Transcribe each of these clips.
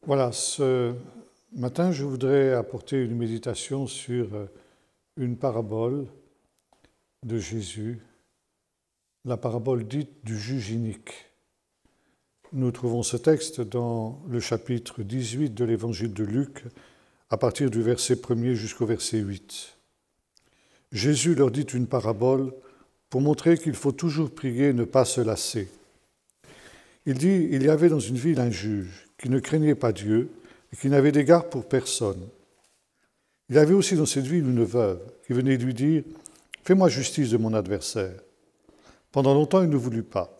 Voilà, ce matin, je voudrais apporter une méditation sur une parabole de Jésus, la parabole dite du juge inique. Nous trouvons ce texte dans le chapitre 18 de l'évangile de Luc, à partir du verset 1er jusqu'au verset 8. Jésus leur dit une parabole pour montrer qu'il faut toujours prier et ne pas se lasser. Il dit, il y avait dans une ville un juge qui ne craignait pas Dieu et qui n'avait d'égard pour personne. Il y avait aussi dans cette ville une veuve qui venait lui dire « Fais-moi justice de mon adversaire ». Pendant longtemps, il ne voulut pas.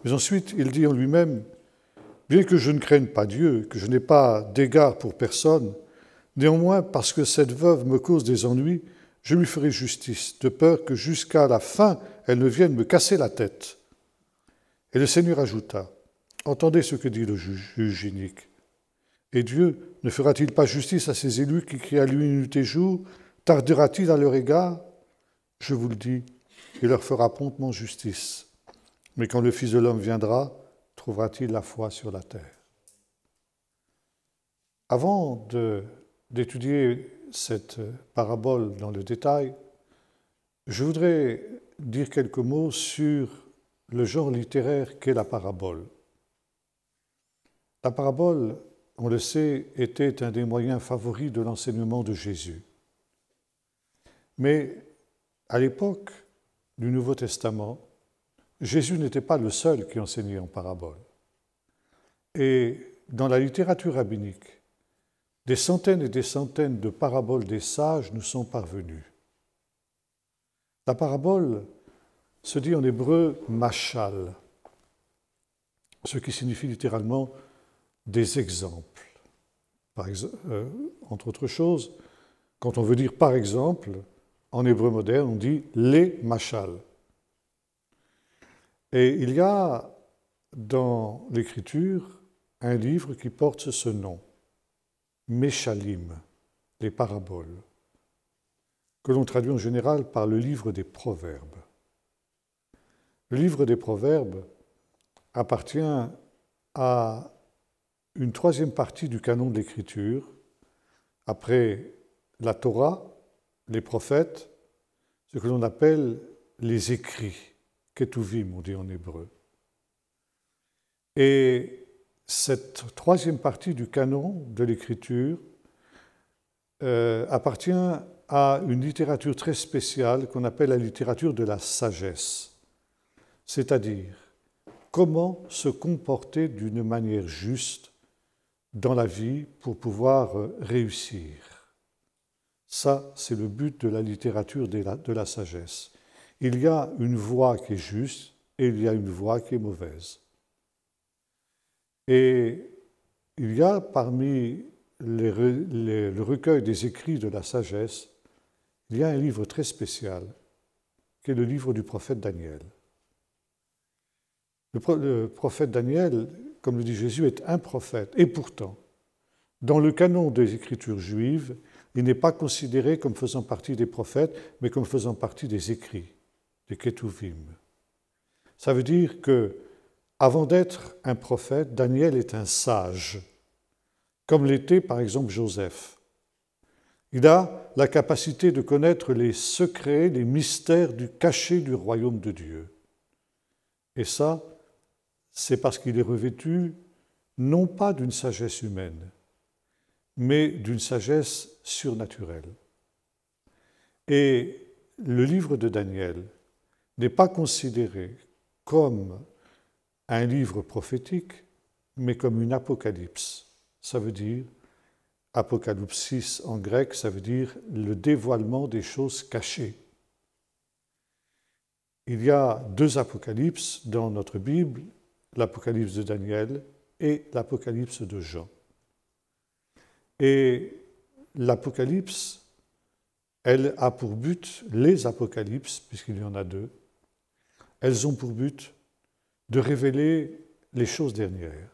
Mais ensuite, il dit en lui-même « Bien que je ne craigne pas Dieu, que je n'ai pas d'égard pour personne, néanmoins, parce que cette veuve me cause des ennuis, je lui ferai justice, de peur que jusqu'à la fin, elle ne vienne me casser la tête. » Et le Seigneur ajouta, « Entendez ce que dit le juge inique. Et Dieu ne fera-t-il pas justice à ses élus qui crient à lui nuit et jour? Tardera-t-il à leur égard? Je vous le dis, il leur fera promptement justice. Mais quand le Fils de l'homme viendra, trouvera-t-il la foi sur la terre ?» Avant d'étudier cette parabole dans le détail, je voudrais dire quelques mots sur le genre littéraire qu'est la parabole. La parabole, on le sait, était un des moyens favoris de l'enseignement de Jésus. Mais à l'époque du Nouveau Testament, Jésus n'était pas le seul qui enseignait en parabole. Et dans la littérature rabbinique, des centaines et des centaines de paraboles des sages nous sont parvenues. La parabole se dit en hébreu « mashal », ce qui signifie littéralement des exemples. Entre autres choses, quand on veut dire par exemple, en hébreu moderne, on dit les mashal. Et il y a dans l'Écriture un livre qui porte ce nom, Meshalim, les paraboles, que l'on traduit en général par le livre des Proverbes. Le livre des Proverbes appartient à une troisième partie du canon de l'Écriture, après la Torah, les prophètes, ce que l'on appelle les écrits, ketuvim, on dit en hébreu. Et cette troisième partie du canon de l'Écriture appartient à une littérature très spéciale qu'on appelle la littérature de la sagesse, c'est-à-dire comment se comporter d'une manière juste dans la vie pour pouvoir réussir. Ça, c'est le but de la littérature de la sagesse. Il y a une voie qui est juste et il y a une voie qui est mauvaise. Et il y a parmi le recueil des écrits de la sagesse, il y a un livre très spécial, qui est le livre du prophète Daniel. Le prophète Daniel, comme le dit Jésus, est un prophète. Et pourtant, dans le canon des Écritures juives, il n'est pas considéré comme faisant partie des prophètes, mais comme faisant partie des écrits, des ketuvim. Ça veut dire que, avant d'être un prophète, Daniel est un sage, comme l'était par exemple Joseph. Il a la capacité de connaître les secrets, les mystères cachés du royaume de Dieu. Et ça, c'est parce qu'il est revêtu non pas d'une sagesse humaine, mais d'une sagesse surnaturelle. Et le livre de Daniel n'est pas considéré comme un livre prophétique, mais comme une apocalypse. Ça veut dire, apocalypsis en grec, ça veut dire le dévoilement des choses cachées. Il y a deux apocalypses dans notre Bible, l'Apocalypse de Daniel et l'Apocalypse de Jean. Et l'Apocalypse, elle a pour but, les Apocalypses, puisqu'il y en a deux, elles ont pour but de révéler les choses dernières,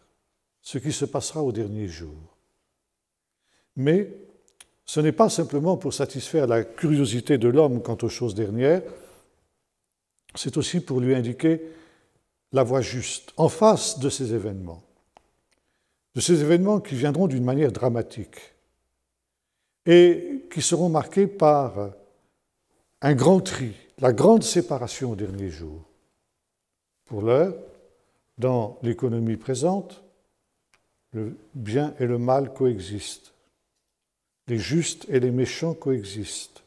ce qui se passera au dernier jour. Mais ce n'est pas simplement pour satisfaire la curiosité de l'homme quant aux choses dernières, c'est aussi pour lui indiquer la voie juste en face de ces événements. de ces événements qui viendront d'une manière dramatique et qui seront marqués par un grand tri, la grande séparation au dernier jour. Pour l'heure, dans l'économie présente, le bien et le mal coexistent. Les justes et les méchants coexistent.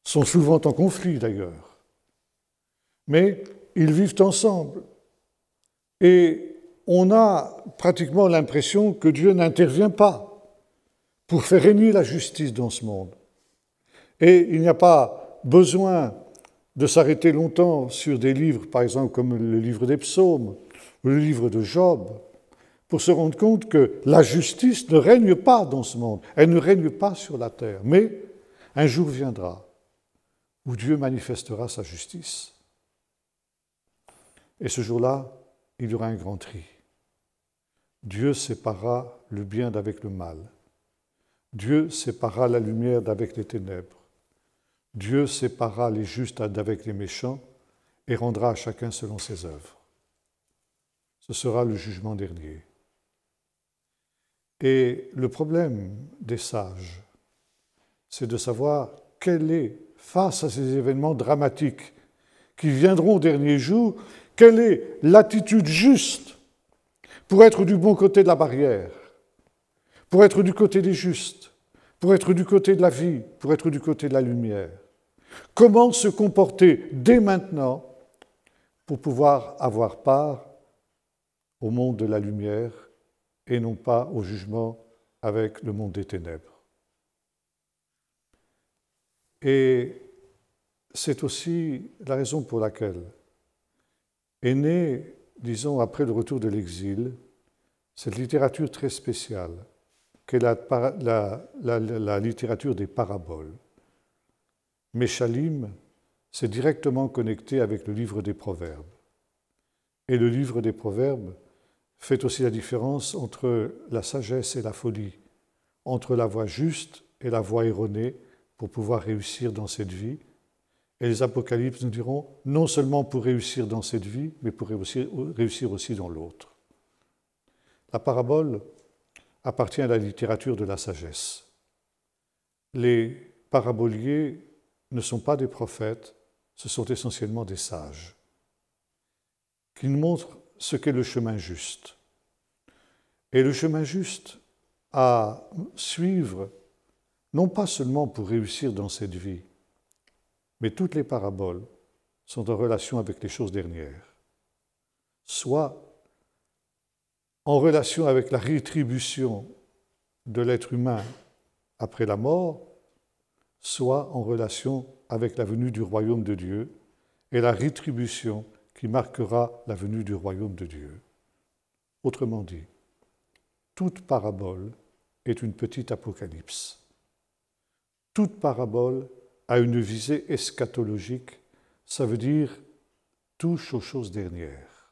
Sont souvent en conflit d'ailleurs. Mais ils vivent ensemble. Et on a pratiquement l'impression que Dieu n'intervient pas pour faire régner la justice dans ce monde. Et il n'y a pas besoin de s'arrêter longtemps sur des livres, par exemple comme le livre des Psaumes ou le livre de Job, pour se rendre compte que la justice ne règne pas dans ce monde, elle ne règne pas sur la terre. Mais un jour viendra où Dieu manifestera sa justice. Et ce jour-là, il y aura un grand tri. Dieu séparera le bien d'avec le mal. Dieu séparera la lumière d'avec les ténèbres. Dieu séparera les justes d'avec les méchants et rendra à chacun selon ses œuvres. Ce sera le jugement dernier. Et le problème des sages, c'est de savoir quelle est, face à ces événements dramatiques qui viendront au dernier jour, quelle est l'attitude juste pour être du bon côté de la barrière, pour être du côté des justes, pour être du côté de la vie, pour être du côté de la lumière. Comment se comporter dès maintenant pour pouvoir avoir part au monde de la lumière et non pas au jugement avec le monde des ténèbres. Et c'est aussi la raison pour laquelle est née, disons, après le retour de l'exil, cette littérature très spéciale, qu'est la littérature des paraboles. Meshalim, c'est directement connecté avec le livre des Proverbes. Et le livre des Proverbes fait aussi la différence entre la sagesse et la folie, entre la voie juste et la voie erronée pour pouvoir réussir dans cette vie. Et les Apocalypses nous diront, non seulement pour réussir dans cette vie, mais pour réussir aussi dans l'autre. La parabole appartient à la littérature de la sagesse. Les paraboliers ne sont pas des prophètes, ce sont essentiellement des sages, qui nous montrent ce qu'est le chemin juste. Et le chemin juste à suivre, non pas seulement pour réussir dans cette vie, mais toutes les paraboles sont en relation avec les choses dernières, soit en relation avec la rétribution de l'être humain après la mort, soit en relation avec la venue du royaume de Dieu et la rétribution qui marquera la venue du royaume de Dieu. Autrement dit, toute parabole est une petite apocalypse. Toute parabole a une visée eschatologique, ça veut dire touche aux choses dernières.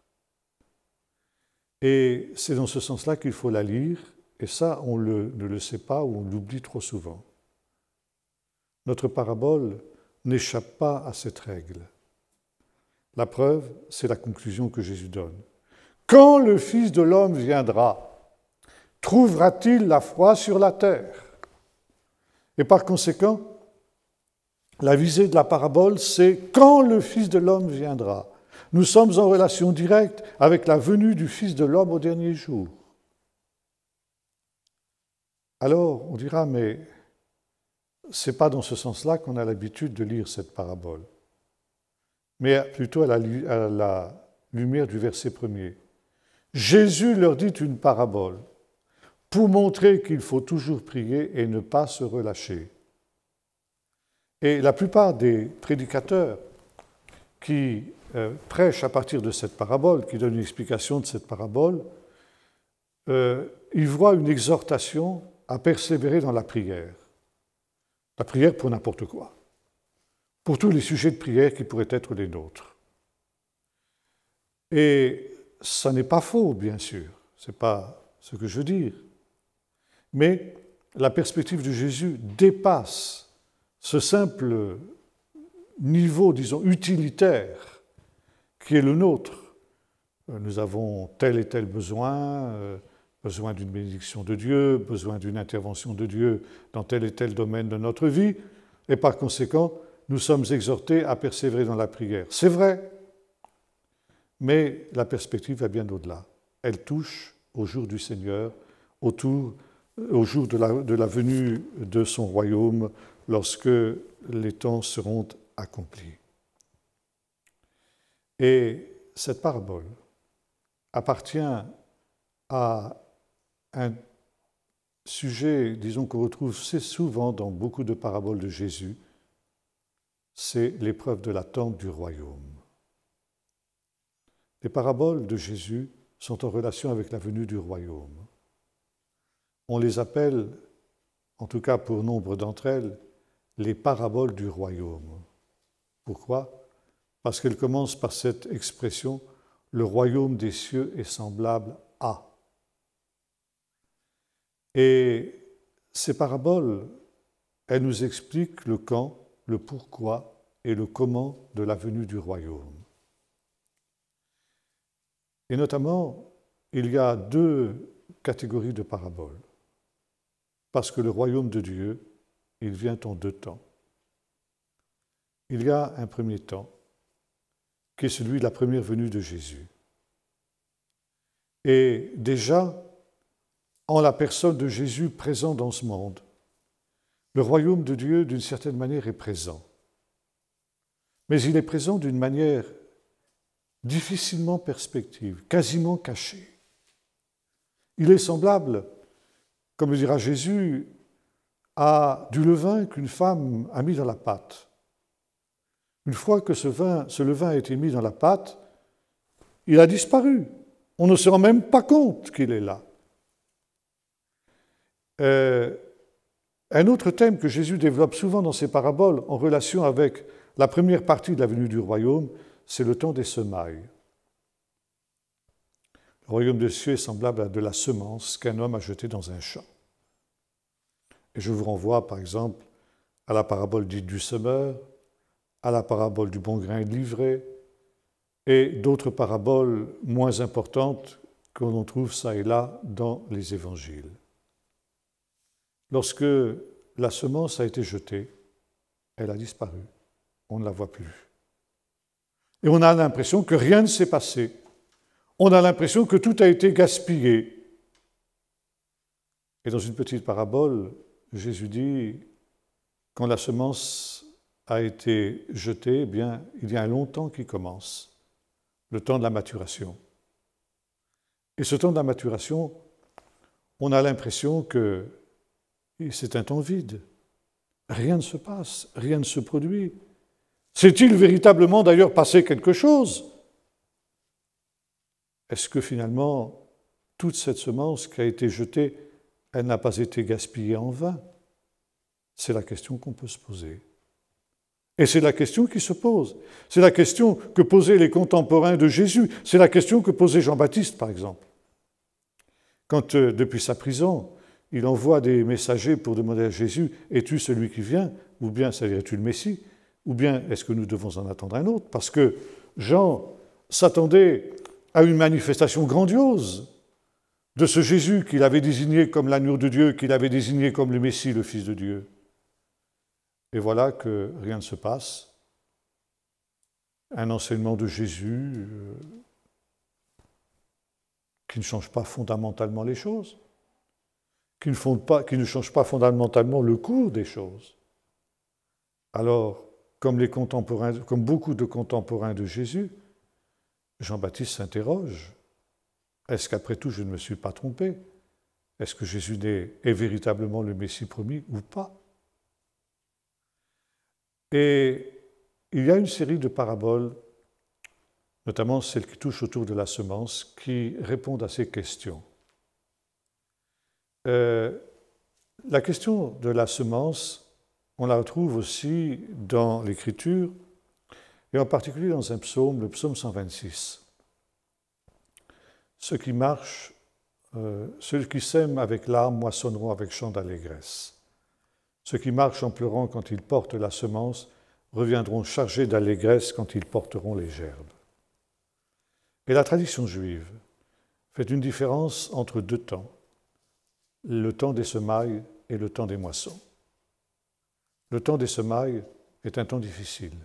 Et c'est dans ce sens-là qu'il faut la lire, et ça, on ne le sait pas ou on l'oublie trop souvent. Notre parabole n'échappe pas à cette règle. La preuve, c'est la conclusion que Jésus donne. Quand le Fils de l'homme viendra, trouvera-t-il la foi sur la terre? Et par conséquent, la visée de la parabole, c'est quand le Fils de l'homme viendra. Nous sommes en relation directe avec la venue du Fils de l'homme au dernier jour. Alors, on dira, mais ce n'est pas dans ce sens-là qu'on a l'habitude de lire cette parabole, mais plutôt à la lumière du verset 1er. Jésus leur dit une parabole pour montrer qu'il faut toujours prier et ne pas se relâcher. Et la plupart des prédicateurs qui prêchent à partir de cette parabole, qui donnent une explication de cette parabole, ils voient une exhortation à persévérer dans la prière. La prière pour n'importe quoi, pour tous les sujets de prière qui pourraient être les nôtres. Et ça n'est pas faux, bien sûr, ce n'est pas ce que je veux dire. Mais la perspective de Jésus dépasse ce simple niveau, disons, utilitaire qui est le nôtre. Nous avons tel et tel besoin, besoin d'une bénédiction de Dieu, besoin d'une intervention de Dieu dans tel et tel domaine de notre vie, et par conséquent, nous sommes exhortés à persévérer dans la prière. C'est vrai, mais la perspective va bien au-delà. Elle touche au jour du Seigneur, au jour de la venue de son royaume, lorsque les temps seront accomplis. Et cette parabole appartient à un sujet, disons, qu'on retrouve assez souvent dans beaucoup de paraboles de Jésus, c'est l'épreuve de l'attente du royaume. Les paraboles de Jésus sont en relation avec la venue du royaume. On les appelle, en tout cas pour nombre d'entre elles, les paraboles du royaume. Pourquoi ? Parce qu'elles commencent par cette expression « le royaume des cieux est semblable à ». Et ces paraboles, elles nous expliquent le quand, le pourquoi et le comment de la venue du royaume. Et notamment, il y a deux catégories de paraboles. Parce que le royaume de Dieu, il vient en deux temps. Il y a un premier temps, qui est celui de la première venue de Jésus. Et déjà, en la personne de Jésus présent dans ce monde, le royaume de Dieu, d'une certaine manière, est présent. Mais il est présent d'une manière difficilement perspective, quasiment cachée. Il est semblable, comme le dira Jésus, à du levain qu'une femme a mis dans la pâte. Une fois que ce levain a été mis dans la pâte, il a disparu. On ne se rend même pas compte qu'il est là. Un autre thème que Jésus développe souvent dans ses paraboles en relation avec la première partie de la venue du royaume, c'est le temps des semailles. Le royaume des cieux est semblable à de la semence qu'un homme a jetée dans un champ. Et je vous renvoie par exemple à la parabole dite du semeur, à la parabole du bon grain et de l'ivraie, et d'autres paraboles moins importantes qu'on trouve ça et là dans les évangiles. Lorsque la semence a été jetée, elle a disparu. On ne la voit plus. Et on a l'impression que rien ne s'est passé. On a l'impression que tout a été gaspillé. Et dans une petite parabole, Jésus dit, quand la semence a été jetée, eh bien, il y a un long temps qui commence, le temps de la maturation. Et ce temps de la maturation, on a l'impression que c'est un temps vide. Rien ne se passe, rien ne se produit. S'est-il véritablement d'ailleurs passé quelque chose ? Est-ce que finalement, toute cette semence qui a été jetée, elle n'a pas été gaspillée en vain ? C'est la question qu'on peut se poser. Et c'est la question qui se pose. C'est la question que posaient les contemporains de Jésus. C'est la question que posait Jean-Baptiste, par exemple. Quand, depuis sa prison, il envoie des messagers pour demander à Jésus « Es-tu celui qui vient ?» ou bien « Es-tu le Messie ?» ou bien « Est-ce que nous devons en attendre un autre ?» Parce que Jean s'attendait à une manifestation grandiose de ce Jésus qu'il avait désigné comme l'agneau de Dieu, qu'il avait désigné comme le Messie, le Fils de Dieu. Et voilà que rien ne se passe. Un enseignement de Jésus qui ne change pas fondamentalement les choses, qui ne change pas fondamentalement le cours des choses. Alors, comme beaucoup de contemporains de Jésus, Jean-Baptiste s'interroge. Est-ce qu'après tout, je ne me suis pas trompé? Est-ce que Jésus est véritablement le Messie promis ou pas? Et il y a une série de paraboles, notamment celles qui touchent autour de la semence, qui répondent à ces questions. La question de la semence, on la retrouve aussi dans l'Écriture, et en particulier dans un psaume, le psaume 126. Ceux qui sèment avec larmes moissonneront avec chant d'allégresse. Ceux qui marchent en pleurant quand ils portent la semence reviendront chargés d'allégresse quand ils porteront les gerbes. Et la tradition juive fait une différence entre deux temps, le temps des semailles et le temps des moissons. Le temps des semailles est un temps difficile,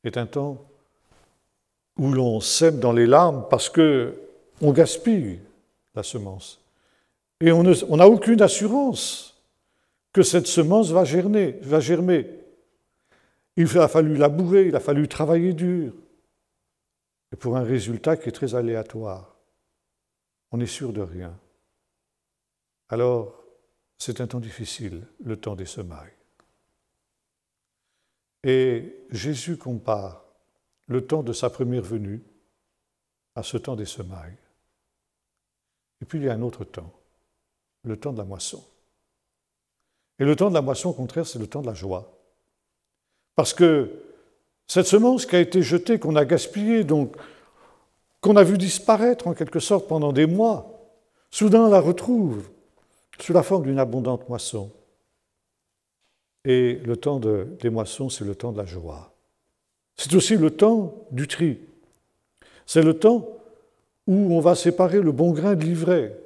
est un temps où l'on sème dans les larmes parce qu'on gaspille la semence. Et on n'a aucune assurance que cette semence va germer. Il a fallu labourer, il a fallu travailler dur, et pour un résultat qui est très aléatoire. On n'est sûr de rien. Alors, c'est un temps difficile, le temps des semailles. Et Jésus compare le temps de sa première venue à ce temps des semailles. Et puis il y a un autre temps, le temps de la moisson. Et le temps de la moisson, au contraire, c'est le temps de la joie. Parce que cette semence qui a été jetée, qu'on a gaspillée, donc qu'on a vu disparaître en quelque sorte pendant des mois, soudain on la retrouve sous la forme d'une abondante moisson. Et le temps des moissons, c'est le temps de la joie. C'est aussi le temps du tri. C'est le temps où on va séparer le bon grain de l'ivraie,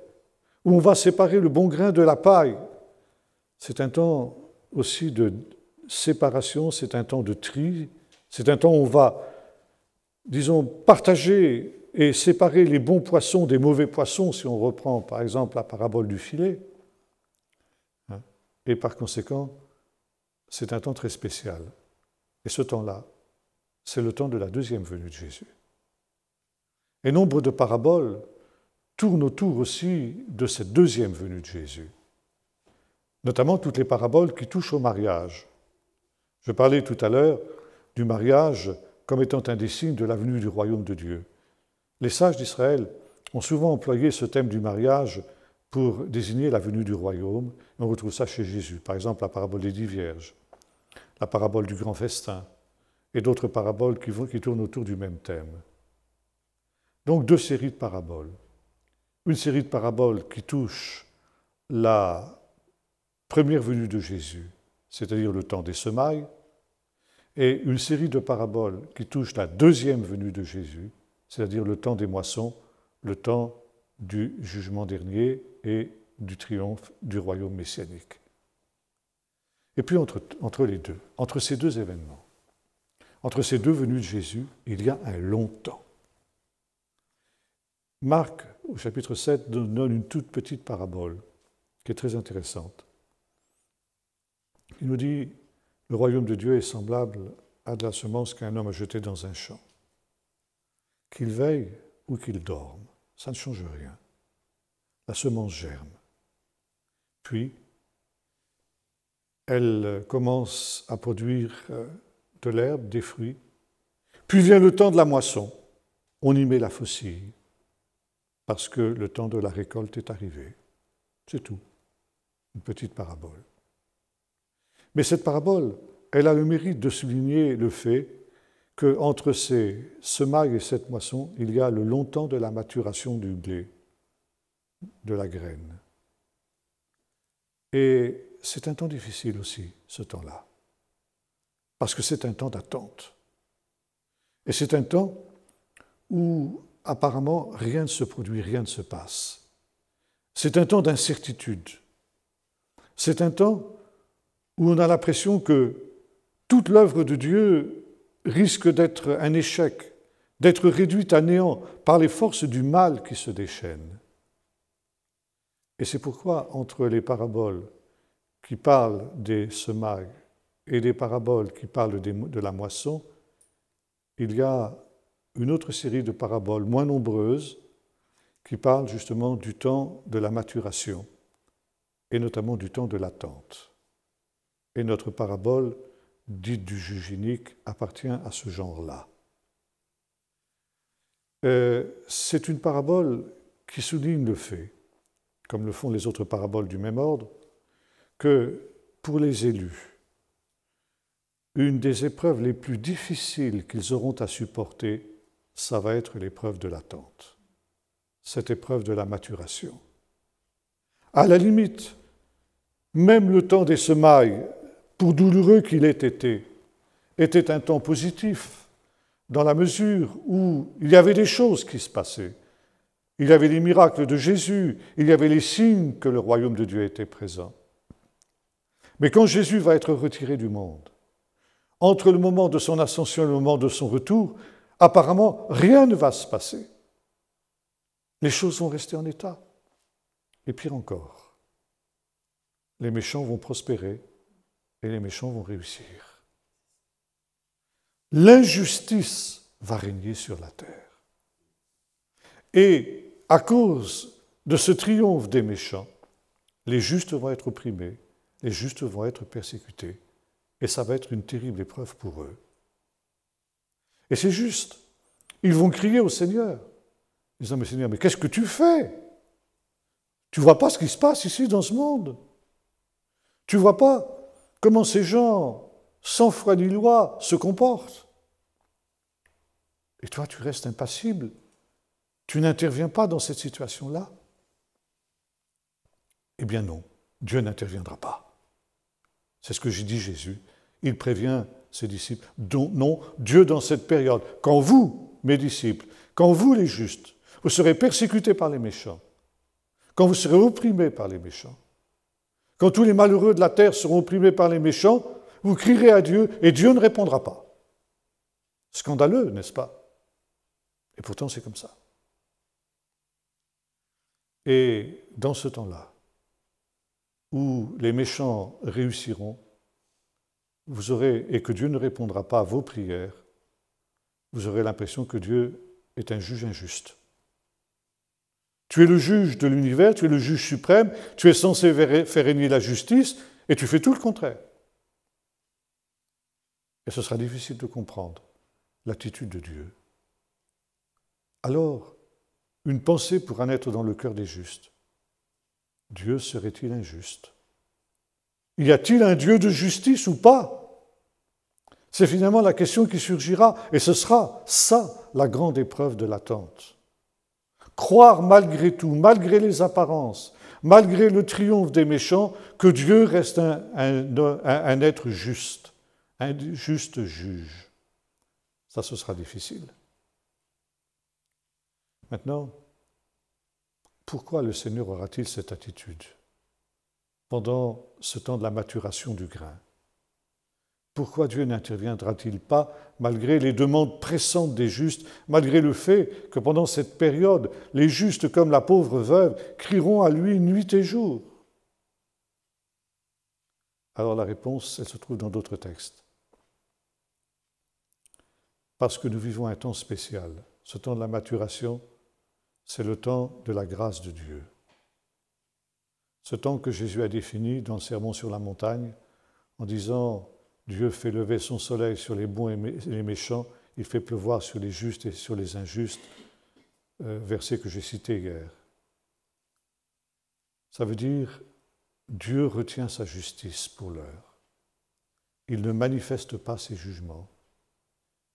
où on va séparer le bon grain de la paille. C'est un temps aussi de séparation, c'est un temps de tri, c'est un temps où on va, disons, partager et séparer les bons poissons des mauvais poissons, si on reprend par exemple la parabole du filet. Et par conséquent, c'est un temps très spécial. Et ce temps-là, c'est le temps de la deuxième venue de Jésus. Et nombre de paraboles tournent autour aussi de cette deuxième venue de Jésus, notamment toutes les paraboles qui touchent au mariage. Je parlais tout à l'heure du mariage comme étant un des signes de la venue du royaume de Dieu. Les sages d'Israël ont souvent employé ce thème du mariage pour désigner la venue du royaume. On retrouve ça chez Jésus, par exemple la parabole des 10 vierges, la parabole du grand festin, et d'autres paraboles qui tournent autour du même thème. Donc deux séries de paraboles. Une série de paraboles qui touche la première venue de Jésus, c'est-à-dire le temps des semailles, et une série de paraboles qui touchent la deuxième venue de Jésus, c'est-à-dire le temps des moissons, le temps du jugement dernier et du triomphe du royaume messianique. Et puis entre les deux, entre ces deux événements, entre ces deux venues de Jésus, il y a un long temps. Marc, au chapitre 7, donne une toute petite parabole qui est très intéressante. Il nous dit « Le royaume de Dieu est semblable à de la semence qu'un homme a jetée dans un champ. Qu'il veille ou qu'il dorme, ça ne change rien. La semence germe. Puis, elle commence à produire de l'herbe, des fruits. Puis vient le temps de la moisson. On y met la faucille, parce que le temps de la récolte est arrivé. C'est tout. Une petite parabole. Mais cette parabole, elle a le mérite de souligner le fait qu'entre ces semailles et cette moisson, il y a le long temps de la maturation du blé, de la graine. Et c'est un temps difficile aussi, ce temps-là, parce que c'est un temps d'attente. Et c'est un temps où apparemment rien ne se produit, rien ne se passe. C'est un temps d'incertitude. C'est un temps où on a l'impression que toute l'œuvre de Dieu risque d'être un échec, d'être réduite à néant par les forces du mal qui se déchaînent. Et c'est pourquoi, entre les paraboles qui parlent des semailles et les paraboles qui parlent de la moisson, il y a une autre série de paraboles moins nombreuses qui parlent justement du temps de la maturation et notamment du temps de l'attente. Et notre parabole, dite du juge inique, appartient à ce genre-là. C'est une parabole qui souligne le fait, comme le font les autres paraboles du même ordre, que pour les élus, une des épreuves les plus difficiles qu'ils auront à supporter, ça va être l'épreuve de l'attente, cette épreuve de la maturation. À la limite, même le temps des semailles, pour douloureux qu'il ait été, était un temps positif, dans la mesure où il y avait des choses qui se passaient. il y avait les miracles de Jésus, il y avait les signes que le royaume de Dieu était présent. Mais quand Jésus va être retiré du monde, entre le moment de son ascension et le moment de son retour, apparemment, rien ne va se passer. Les choses vont rester en état. Et pire encore, les méchants vont prospérer et les méchants vont réussir. L'injustice va régner sur la terre. Et à cause de ce triomphe des méchants, les justes vont être opprimés, les justes vont être persécutés, et ça va être une terrible épreuve pour eux. Et c'est juste. Ils vont crier au Seigneur, disant, mais Seigneur, mais qu'est-ce que tu fais? Tu ne vois pas ce qui se passe ici dans ce monde? Tu ne vois pas comment ces gens, sans foi ni loi, se comportent? Et toi, tu restes impassible. Tu n'interviens pas dans cette situation-là? Eh bien non, Dieu n'interviendra pas. C'est ce que j'ai dit Jésus. Il prévient ses disciples. Non, Dieu dans cette période, quand vous, mes disciples, quand vous les justes, vous serez persécutés par les méchants, quand vous serez opprimés par les méchants, quand tous les malheureux de la terre seront opprimés par les méchants, vous crierez à Dieu et Dieu ne répondra pas. Scandaleux, n'est-ce pas? Et pourtant c'est comme ça. Et dans ce temps-là, où les méchants réussiront, vous aurez, et que Dieu ne répondra pas à vos prières, vous aurez l'impression que Dieu est un juge injuste. Tu es le juge de l'univers, tu es le juge suprême, tu es censé faire régner la justice, et tu fais tout le contraire. Et ce sera difficile de comprendre l'attitude de Dieu. Alors, une pensée pourra naître dans le cœur des justes. Dieu serait-il injuste? Y a-t-il un Dieu de justice ou pas? C'est finalement la question qui surgira, et ce sera ça la grande épreuve de l'attente. Croire malgré tout, malgré les apparences, malgré le triomphe des méchants, que Dieu reste un être juste, un juste juge. Ça, ce sera difficile. Maintenant, pourquoi le Seigneur aura-t-il cette attitude pendant ce temps de la maturation du grain? Pourquoi Dieu n'interviendra-t-il pas malgré les demandes pressantes des justes, malgré le fait que pendant cette période, les justes comme la pauvre veuve crieront à lui nuit et jour? Alors la réponse, elle se trouve dans d'autres textes. Parce que nous vivons un temps spécial. Ce temps de la maturation, c'est le temps de la grâce de Dieu. Ce temps que Jésus a défini dans le Sermon sur la montagne, en disant « Dieu fait lever son soleil sur les bons et les méchants, il fait pleuvoir sur les justes et sur les injustes », verset que j'ai cité hier. Ça veut dire Dieu retient sa justice pour l'heure. Il ne manifeste pas ses jugements.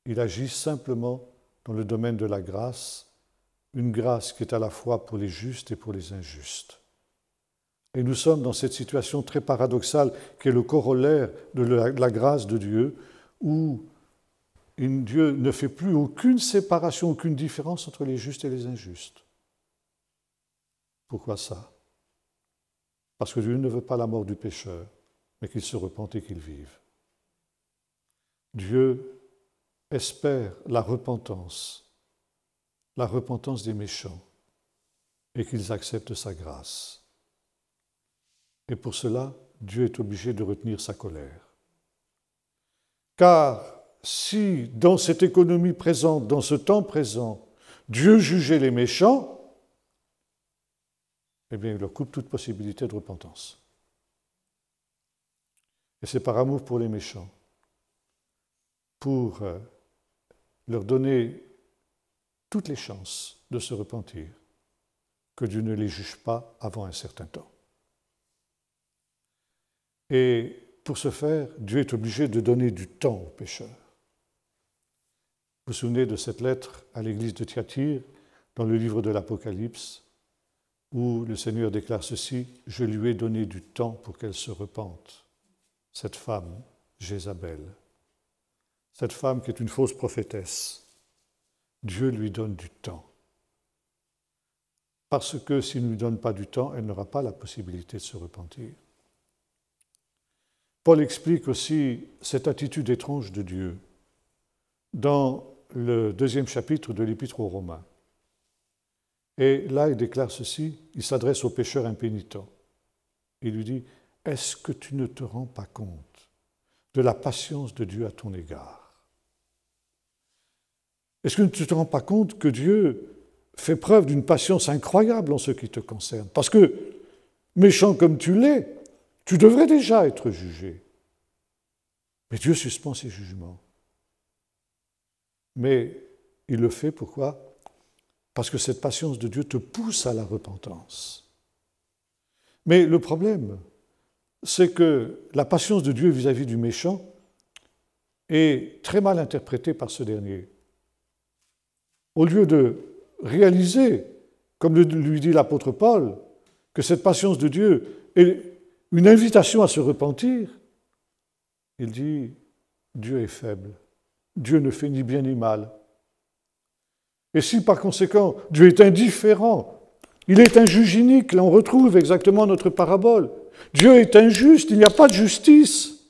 Il agit simplement dans le domaine de la grâce, une grâce qui est à la fois pour les justes et pour les injustes. Et nous sommes dans cette situation très paradoxale qui est le corollaire de la grâce de Dieu, où Dieu ne fait plus aucune séparation, aucune différence entre les justes et les injustes. Pourquoi ça? Parce que Dieu ne veut pas la mort du pécheur, mais qu'il se repente et qu'il vive. Dieu espère la repentance des méchants, et qu'ils acceptent sa grâce. Et pour cela, Dieu est obligé de retenir sa colère. Car si, dans cette économie présente, dans ce temps présent, Dieu jugeait les méchants, eh bien, il leur coupe toute possibilité de repentance. Et c'est par amour pour les méchants, pour leur donner toutes les chances de se repentir, que Dieu ne les juge pas avant un certain temps. Et pour ce faire, Dieu est obligé de donner du temps aux pécheurs. Vous vous souvenez de cette lettre à l'église de Thyatire, dans le livre de l'Apocalypse, où le Seigneur déclare ceci, « Je lui ai donné du temps pour qu'elle se repente. » Cette femme, Jézabel, cette femme qui est une fausse prophétesse, Dieu lui donne du temps. parce que s'il ne lui donne pas du temps, elle n'aura pas la possibilité de se repentir. Paul explique aussi cette attitude étrange de Dieu dans le 2e chapitre de l'Épître aux Romains. Et là, il déclare ceci, il s'adresse au pécheur impénitent. Il lui dit, « Est-ce que tu ne te rends pas compte de la patience de Dieu à ton égard? Est-ce que tu ne te rends pas compte que Dieu fait preuve d'une patience incroyable en ce qui te concerne? Parce que, méchant comme tu l'es, tu devrais déjà être jugé. Mais Dieu suspend ses jugements. Mais il le fait pourquoi? Parce que cette patience de Dieu te pousse à la repentance. Mais le problème, c'est que la patience de Dieu vis-à-vis du méchant est très mal interprétée par ce dernier. Au lieu de réaliser, comme lui dit l'apôtre Paul, que cette patience de Dieu est une invitation à se repentir, il dit « Dieu est faible, Dieu ne fait ni bien ni mal. » Et si par conséquent Dieu est indifférent, il est un juge unique, là on retrouve exactement notre parabole. Dieu est injuste, il n'y a pas de justice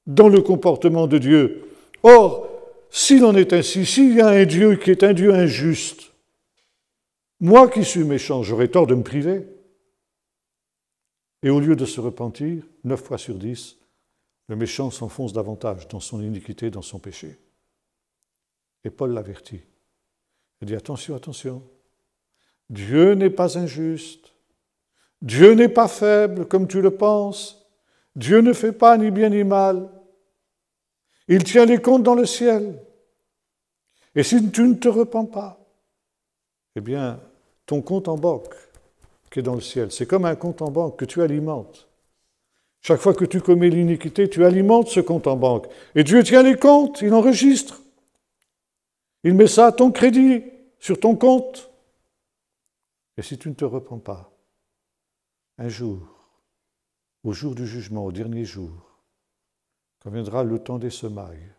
dans le comportement de Dieu. Or, s'il en est ainsi, s'il y a un Dieu qui est un Dieu injuste, moi qui suis méchant, j'aurais tort de me priver. Et au lieu de se repentir, 9 fois sur 10, le méchant s'enfonce davantage dans son iniquité, dans son péché. Et Paul l'avertit. Il dit, attention, attention, Dieu n'est pas injuste, Dieu n'est pas faible comme tu le penses, Dieu ne fait pas ni bien ni mal, il tient les comptes dans le ciel. Et si tu ne te repens pas, eh bien, ton compte en banque qui est dans le ciel, c'est comme un compte en banque que tu alimentes. Chaque fois que tu commets l'iniquité, tu alimentes ce compte en banque. Et Dieu tient les comptes, il enregistre. Il met ça à ton crédit, sur ton compte. Et si tu ne te repens pas, un jour, au jour du jugement, au dernier jour, quand viendra le temps des semailles,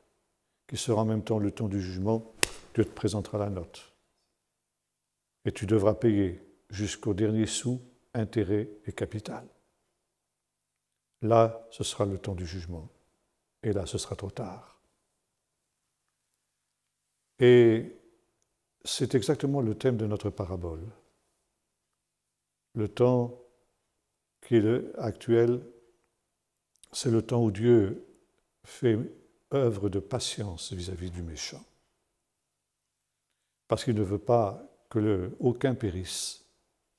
qui sera en même temps le temps du jugement, Dieu te présentera la note. Et tu devras payer jusqu'au dernier sou, intérêt et capital. Là, ce sera le temps du jugement. Et là, ce sera trop tard. Et c'est exactement le thème de notre parabole. Le temps qui est actuel, c'est le temps où Dieu fait œuvre de patience vis-à-vis du méchant. Parce qu'il ne veut pas que aucun périsse,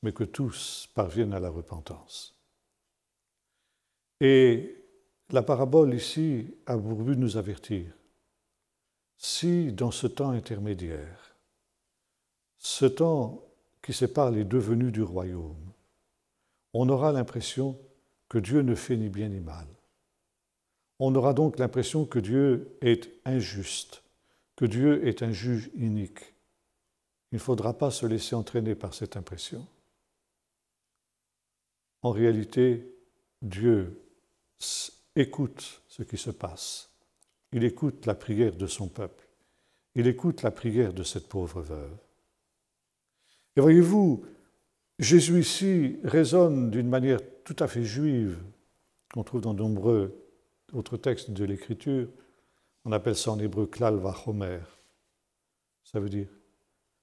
mais que tous parviennent à la repentance. Et la parabole ici a pour but de nous avertir. Si dans ce temps intermédiaire, ce temps qui sépare les deux venues du royaume, on aura l'impression que Dieu ne fait ni bien ni mal. On aura donc l'impression que Dieu est injuste, que Dieu est un juge unique. Il ne faudra pas se laisser entraîner par cette impression. En réalité, Dieu écoute ce qui se passe. Il écoute la prière de son peuple. Il écoute la prière de cette pauvre veuve. Et voyez-vous, Jésus ici résonne d'une manière tout à fait juive, qu'on trouve dans de nombreux autres textes de l'Écriture. On appelle ça en hébreu klal vachomer. Ça veut dire,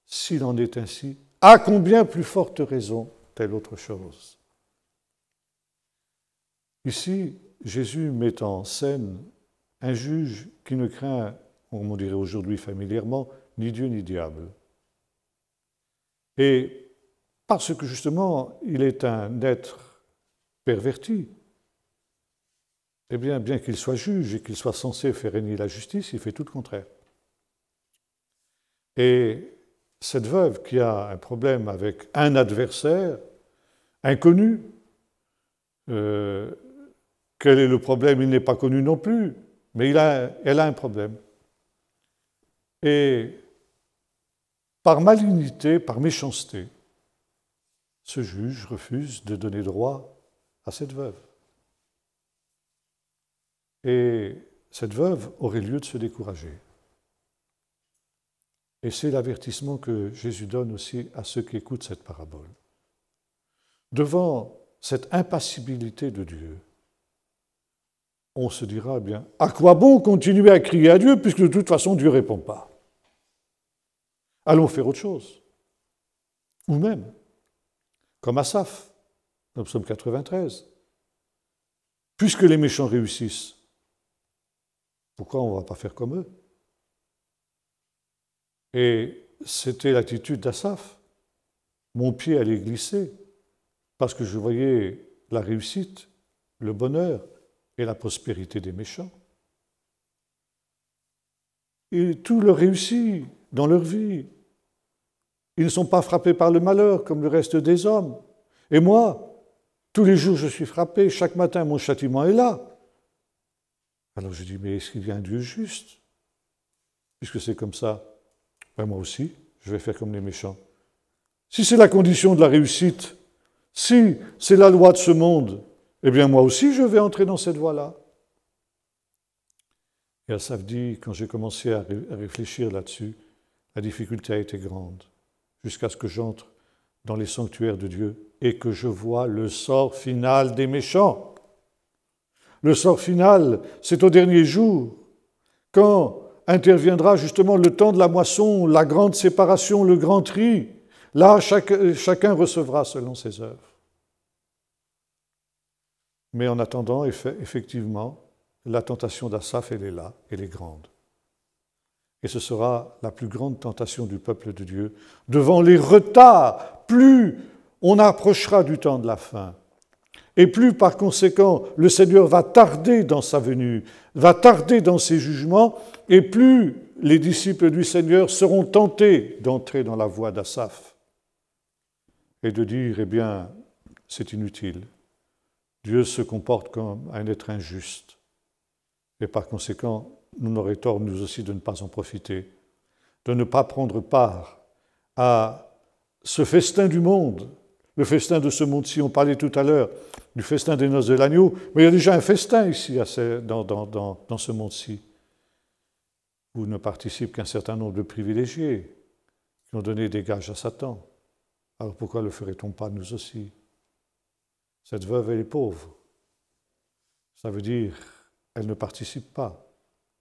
s'il en est ainsi, à combien plus forte raison telle autre chose. Ici, Jésus met en scène un juge qui ne craint, comme on dirait aujourd'hui familièrement, ni Dieu ni diable. Et parce que justement, il est un être perverti, eh bien qu'il soit juge et qu'il soit censé faire régner la justice, il fait tout le contraire. Et cette veuve qui a un problème avec un adversaire inconnu, quel est le problème? Il n'est pas connu non plus, mais elle a un problème. Et par malignité, par méchanceté, ce juge refuse de donner droit à cette veuve. Et cette veuve aurait lieu de se décourager. Et c'est l'avertissement que Jésus donne aussi à ceux qui écoutent cette parabole. devant cette impassibilité de Dieu, on se dira, eh bien, à quoi bon continuer à crier à Dieu puisque de toute façon Dieu ne répond pas? Allons faire autre chose. Ou même, comme Asaph, dans le psaume 93, puisque les méchants réussissent, pourquoi on ne va pas faire comme eux? Et c'était l'attitude d'Asaph. Mon pied allait glisser parce que je voyais la réussite, le bonheur et la prospérité des méchants. Et tout leur réussit dans leur vie. Ils ne sont pas frappés par le malheur comme le reste des hommes. Et moi, tous les jours je suis frappé, chaque matin mon châtiment est là. Alors je dis, mais est-ce qu'il y a un Dieu juste? Puisque c'est comme ça, ben moi aussi, je vais faire comme les méchants. Si c'est la condition de la réussite, si c'est la loi de ce monde, eh bien moi aussi je vais entrer dans cette voie-là. Et Asaph dit, quand j'ai commencé à réfléchir là-dessus, la difficulté a été grande, jusqu'à ce que j'entre dans les sanctuaires de Dieu et que je vois le sort final des méchants. Le sort final, c'est au dernier jour, quand interviendra justement le temps de la moisson, la grande séparation, le grand tri. Là, chacun recevra selon ses œuvres. Mais en attendant, effectivement, la tentation d'Asaph, elle est là, elle est grande. Et ce sera la plus grande tentation du peuple de Dieu. Devant les retards, plus on approchera du temps de la fin, et plus par conséquent le Seigneur va tarder dans sa venue, va tarder dans ses jugements, et plus les disciples du Seigneur seront tentés d'entrer dans la voie d'Asaph et de dire, eh bien, c'est inutile. Dieu se comporte comme un être injuste. Et par conséquent, nous aurions tort, nous aussi, de ne pas en profiter, de ne pas prendre part à ce festin du monde, le festin de ce monde-ci. On parlait tout à l'heure du festin des noces de l'agneau, mais il y a déjà un festin ici, dans ce monde-ci, où ne participent qu'un certain nombre de privilégiés qui ont donné des gages à Satan. Alors pourquoi le ferait-on pas nous aussi? Cette veuve, elle est pauvre. Ça veut dire elle ne participe pas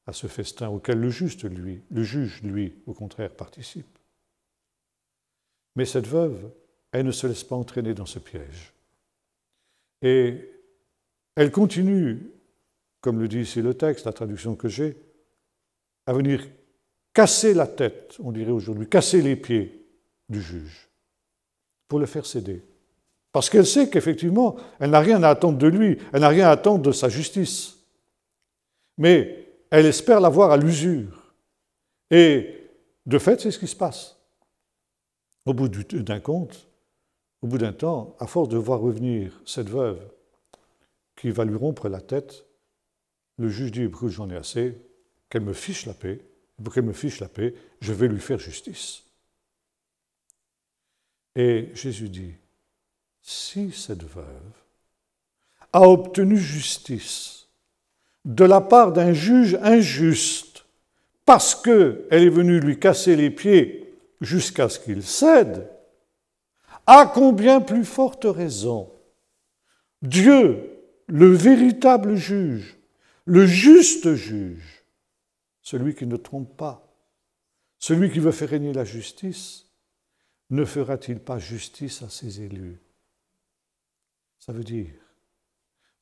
à ce festin auquel le juge, lui, au contraire, participe. Mais cette veuve, elle ne se laisse pas entraîner dans ce piège. Et elle continue, comme le dit ici le texte, la traduction que j'ai, à venir casser la tête, on dirait aujourd'hui, casser les pieds du juge, pour le faire céder. Parce qu'elle sait qu'effectivement, elle n'a rien à attendre de lui, elle n'a rien à attendre de sa justice. Mais elle espère l'avoir à l'usure. Et de fait, c'est ce qui se passe. Au bout d'un compte, au bout d'un temps, à force de voir revenir cette veuve qui va lui rompre la tête, le juge dit, écoute, j'en ai assez, qu'elle me fiche la paix. Pour qu'elle me fiche la paix, je vais lui faire justice. Et Jésus dit, si cette veuve a obtenu justice de la part d'un juge injuste, parce qu'elle est venue lui casser les pieds jusqu'à ce qu'il cède, à combien plus forte raison Dieu, le véritable juge, le juste juge, celui qui ne trompe pas, celui qui veut faire régner la justice, ne fera-t-il pas justice à ses élus? Ça veut dire,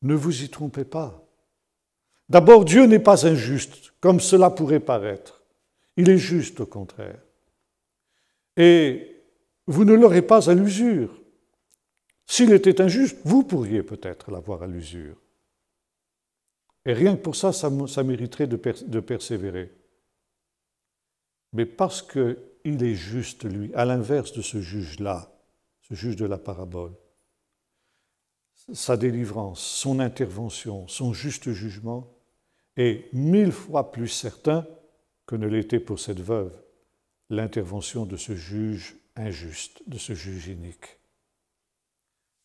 ne vous y trompez pas. D'abord, Dieu n'est pas injuste, comme cela pourrait paraître. Il est juste, au contraire. Et vous ne l'aurez pas à l'usure. S'il était injuste, vous pourriez peut-être l'avoir à l'usure. Et rien que pour ça, ça mériterait de persévérer. Mais parce qu'il est juste, lui, à l'inverse de ce juge-là, ce juge de la parabole, sa délivrance, son intervention, son juste jugement est 1000 fois plus certain que ne l'était pour cette veuve l'intervention de ce juge injuste, de ce juge inique.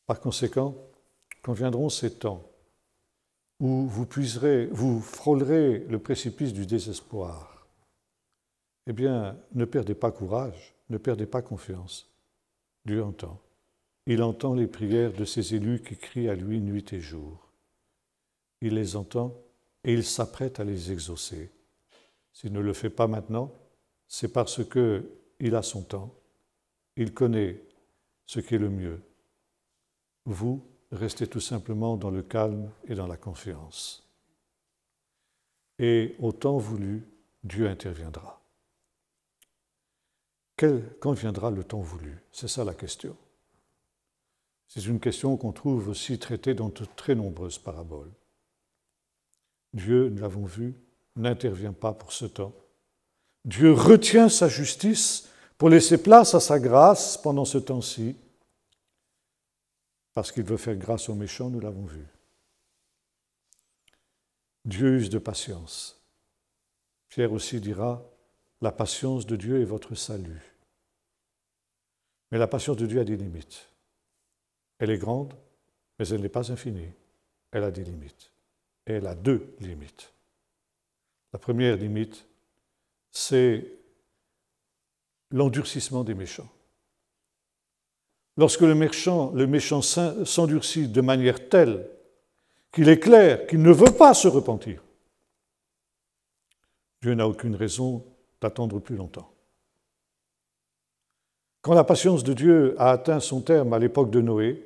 Par conséquent, quand viendront ces temps où vous frôlerez le précipice du désespoir, eh bien, ne perdez pas courage, ne perdez pas confiance. Dieu entend. Il entend les prières de ses élus qui crient à lui nuit et jour. Il les entend et il s'apprête à les exaucer. S'il ne le fait pas maintenant, c'est parce qu'il a son temps. Il connaît ce qui est le mieux. Vous, restez tout simplement dans le calme et dans la confiance. Et au temps voulu, Dieu interviendra. Quand viendra le temps voulu? C'est ça la question. C'est une question qu'on trouve aussi traitée dans de très nombreuses paraboles. Dieu, nous l'avons vu, n'intervient pas pour ce temps. Dieu retient sa justice pour laisser place à sa grâce pendant ce temps-ci, parce qu'il veut faire grâce aux méchants, nous l'avons vu. Dieu use de patience. Pierre aussi dira, la patience de Dieu est votre salut. Mais la patience de Dieu a des limites. Elle est grande, mais elle n'est pas infinie. Elle a des limites. Et elle a deux limites. La première limite, c'est l'endurcissement des méchants. Lorsque le méchant s'endurcit de manière telle qu'il est clair qu'il ne veut pas se repentir, Dieu n'a aucune raison d'attendre plus longtemps. Quand la patience de Dieu a atteint son terme à l'époque de Noé,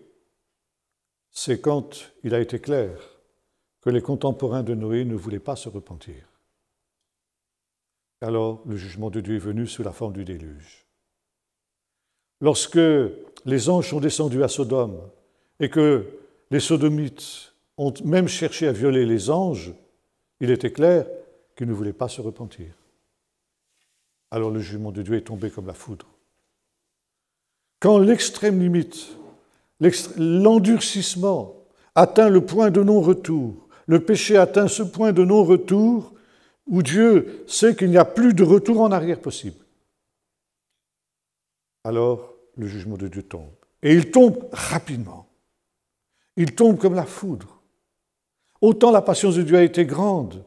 c'est quand il a été clair que les contemporains de Noé ne voulaient pas se repentir. Alors le jugement de Dieu est venu sous la forme du déluge. Lorsque les anges sont descendus à Sodome et que les sodomites ont même cherché à violer les anges, il était clair qu'ils ne voulaient pas se repentir. Alors le jugement de Dieu est tombé comme la foudre. Quand l'extrême limite, l'endurcissement atteint le point de non-retour, le péché atteint ce point de non-retour où Dieu sait qu'il n'y a plus de retour en arrière possible, alors le jugement de Dieu tombe. Et il tombe rapidement. Il tombe comme la foudre. Autant la patience de Dieu a été grande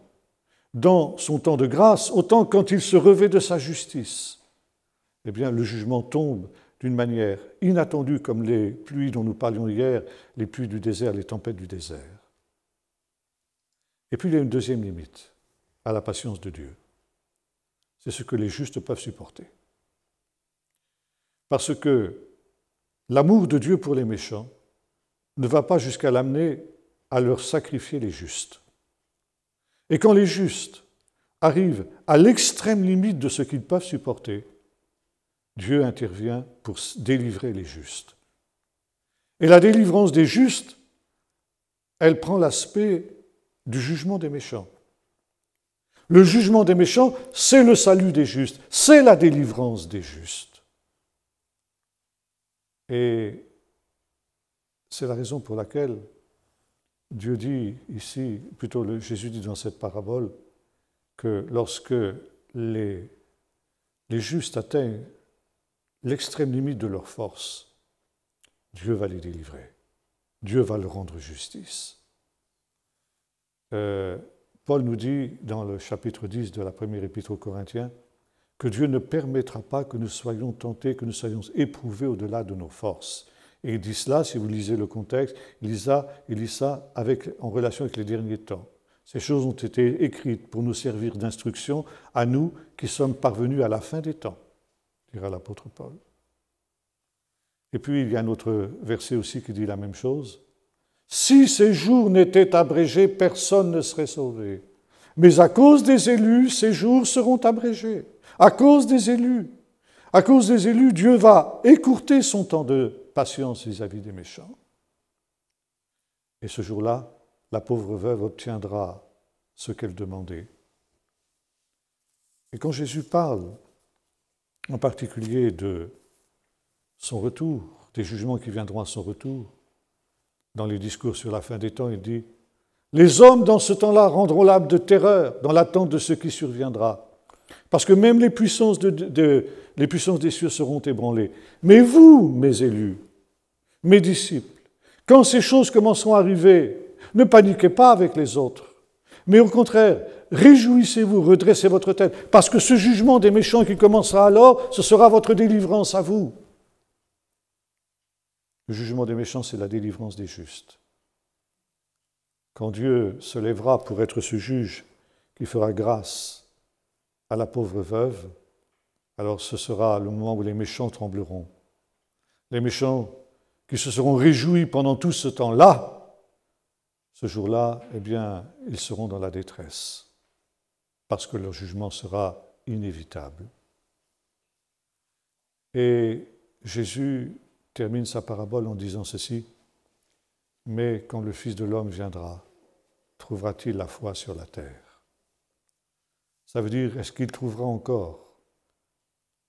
dans son temps de grâce, autant quand il se revêt de sa justice, eh bien le jugement tombe d'une manière inattendue, comme les pluies dont nous parlions hier, les pluies du désert, les tempêtes du désert. Et puis il y a une deuxième limite à la patience de Dieu. C'est ce que les justes peuvent supporter. Parce que l'amour de Dieu pour les méchants ne va pas jusqu'à l'amener à leur sacrifier les justes. Et quand les justes arrivent à l'extrême limite de ce qu'ils peuvent supporter, Dieu intervient pour délivrer les justes. Et la délivrance des justes, elle prend l'aspect du jugement des méchants. Le jugement des méchants, c'est le salut des justes, c'est la délivrance des justes. Et c'est la raison pour laquelle Dieu dit ici, plutôt Jésus dit dans cette parabole, que lorsque les justes atteignent l'extrême limite de leur force, Dieu va les délivrer. Dieu va leur rendre justice. Paul nous dit dans le chapitre 10 de la première épître aux Corinthiens que Dieu ne permettra pas que nous soyons tentés, que nous soyons éprouvés au-delà de nos forces. Et il dit cela, si vous lisez le contexte, il dit ça en relation avec les derniers temps. Ces choses ont été écrites pour nous servir d'instruction à nous qui sommes parvenus à la fin des temps, dira l'apôtre Paul. Et puis il y a un autre verset aussi qui dit la même chose. Si ces jours n'étaient abrégés, personne ne serait sauvé. Mais à cause des élus, ces jours seront abrégés. À cause des élus, Dieu va écourter son temps de patience vis-à-vis des méchants. Et ce jour-là, la pauvre veuve obtiendra ce qu'elle demandait. Et quand Jésus parle, en particulier de son retour, des jugements qui viendront à son retour, dans les discours sur la fin des temps, il dit « Les hommes dans ce temps-là rendront l'âme de terreur dans l'attente de ce qui surviendra, parce que même les puissances des cieux seront ébranlées. Mais vous, mes élus, mes disciples, quand ces choses commenceront à arriver, ne paniquez pas avec les autres, mais au contraire, réjouissez-vous, redressez votre tête, parce que ce jugement des méchants qui commencera alors, ce sera votre délivrance à vous. » Le jugement des méchants, c'est la délivrance des justes. Quand Dieu se lèvera pour être ce juge qui fera grâce à la pauvre veuve, alors ce sera le moment où les méchants trembleront. Les méchants qui se seront réjouis pendant tout ce temps-là, ce jour-là, eh bien, ils seront dans la détresse, parce que leur jugement sera inévitable. Et Jésus termine sa parabole en disant ceci, « Mais quand le Fils de l'homme viendra, trouvera-t-il la foi sur la terre ?» Ça veut dire, est-ce qu'il trouvera encore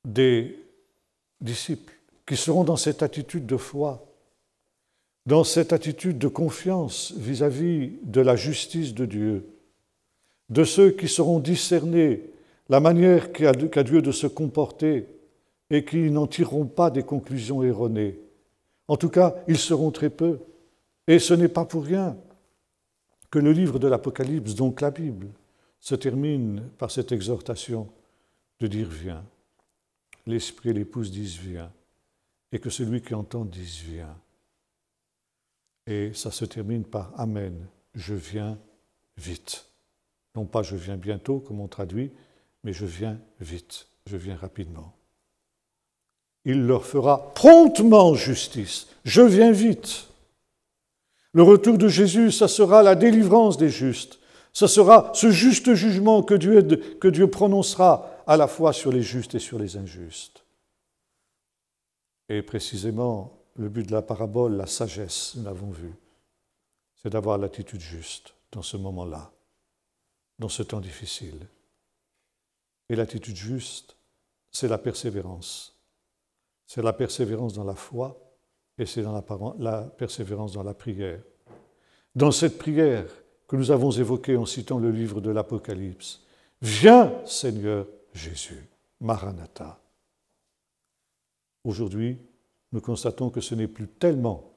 des disciples qui seront dans cette attitude de foi, dans cette attitude de confiance vis-à-vis de la justice de Dieu, de ceux qui sauront discerner la manière qu'a Dieu de se comporter et qui n'en tireront pas des conclusions erronées. En tout cas, ils seront très peu. Et ce n'est pas pour rien que le livre de l'Apocalypse, donc la Bible, se termine par cette exhortation de dire « Viens ». L'Esprit et l'Épouse disent « Viens ». Et que celui qui entend dise « Viens ». Et ça se termine par « Amen, je viens vite ». Non pas « je viens bientôt » comme on traduit, mais « je viens vite », je viens rapidement. Il leur fera promptement justice. Je viens vite. Le retour de Jésus, ça sera la délivrance des justes. Ça sera ce juste jugement que Dieu prononcera à la fois sur les justes et sur les injustes. Et précisément, le but de la parabole, la sagesse, nous l'avons vu, c'est d'avoir l'attitude juste dans ce moment-là, dans ce temps difficile. Et l'attitude juste, c'est la persévérance. C'est la persévérance dans la foi et c'est la persévérance dans la prière. Dans cette prière que nous avons évoquée en citant le livre de l'Apocalypse, « Viens, Seigneur Jésus, Maranatha ». Aujourd'hui, nous constatons que ce n'est plus tellement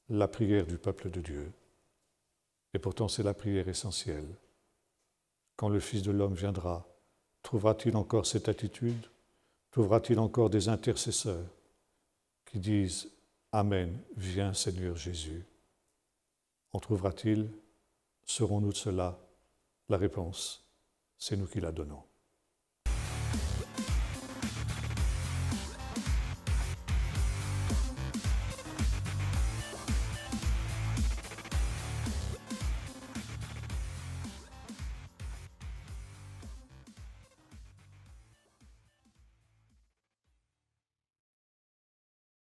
la prière du peuple de Dieu. Et pourtant, c'est la prière essentielle. Quand le Fils de l'homme viendra, trouvera-t-il encore cette attitude ? Trouvera-t-il encore des intercesseurs qui disent « Amen, viens Seigneur Jésus » En trouvera-t-il ? Serons-nous de cela ? La réponse, c'est nous qui la donnons.